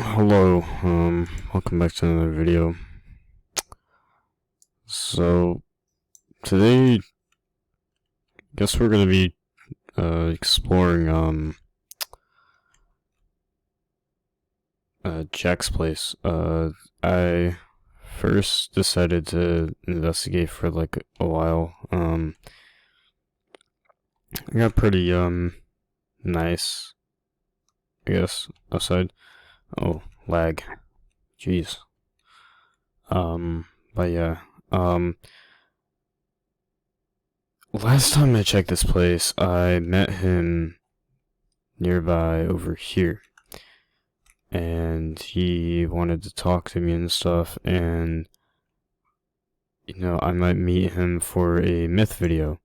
Hello, welcome back to another video. So, today, I guess we're gonna be, exploring, Jack's place. I first decided to investigate for, like, a while. I got pretty, nice, I guess, outside. Oh, lag. Jeez. But yeah, last time I checked this place, I met him nearby over here. And he wanted to talk to me and stuff, and, I might meet him for a myth video.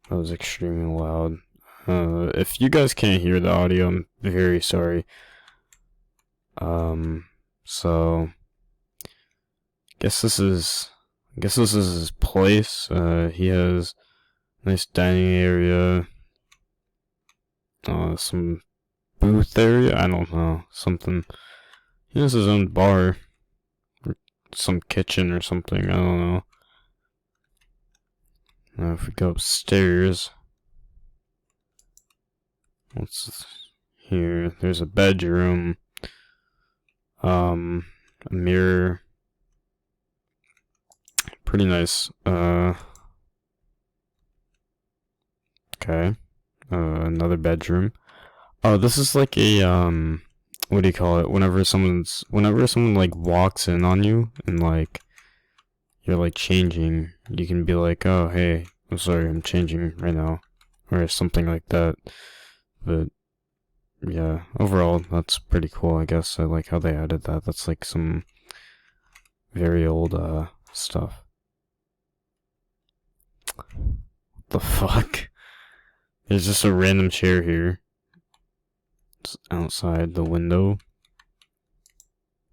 That was extremely loud. If you guys can't hear the audio, I'm very sorry. So, guess this is his place. He has a nice dining area, some booth area, I don't know, something. He has his own bar, or some kitchen or something, I don't know. Now if we go upstairs, what's here? There's a bedroom, a mirror, pretty nice. Okay, another bedroom. Oh, this is like a what do you call it? Whenever someone like walks in on you and like you're like changing, you can be like, oh hey, I'm sorry, I'm changing right now, or something like that. But yeah, overall that's pretty cool, I guess. I like how they added that. That's like some very old stuff. What the fuck? There's just a random chair here. It's outside the window.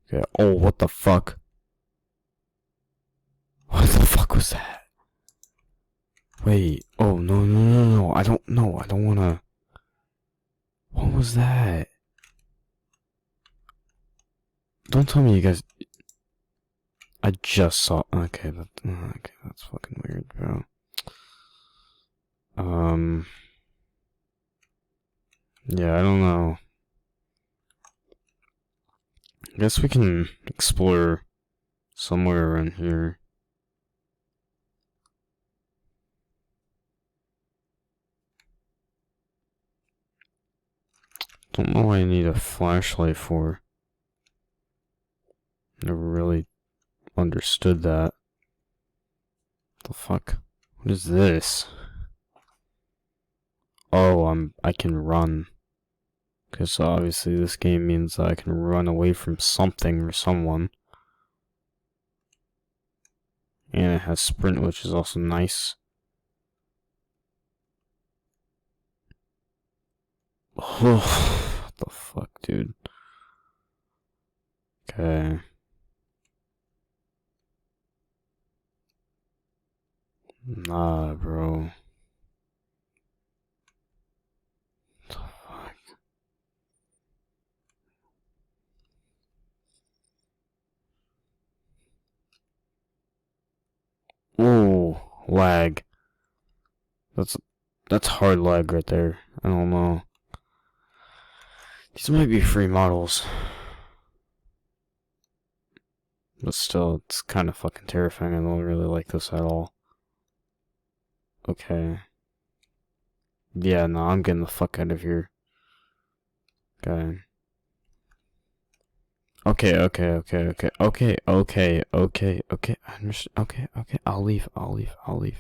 Okay. Oh, what the fuck? What the fuck was that? Wait. Oh, no. I don't know. I don't wanna. What was that? Don't tell me you guys. I just saw. Okay, that's fucking weird, bro. Yeah, I don't know. I guess we can explore somewhere around here. Don't know what I need a flashlight for. Never really understood that. What the fuck? What is this? Oh, I can run. Because obviously this game means that I can run away from something or someone. And it has sprint, which is also nice. Oh, what the fuck, dude? Okay. Nah, bro. What the fuck? Ooh, lag. That's hard lag right there. I don't know. These might be free models. But still, it's kind of fucking terrifying. I don't really like this at all. Okay. Yeah, no, I'm getting the fuck out of here. Okay. Okay. I understand. Okay. I'll leave. The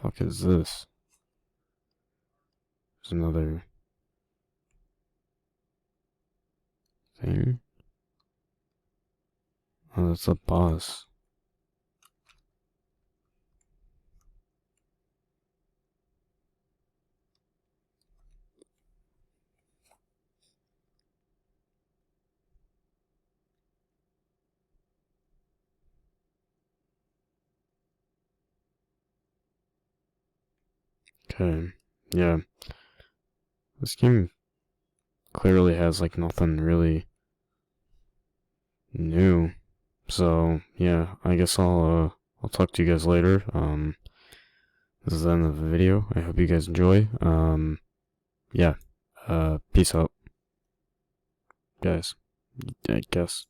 fuck is this? There's another thing. Oh, that's a bus. Okay. Yeah. This game clearly has like nothing really new. So yeah, I guess I'll talk to you guys later. This is the end of the video. I hope you guys enjoy. Yeah. Peace out, guys. I guess.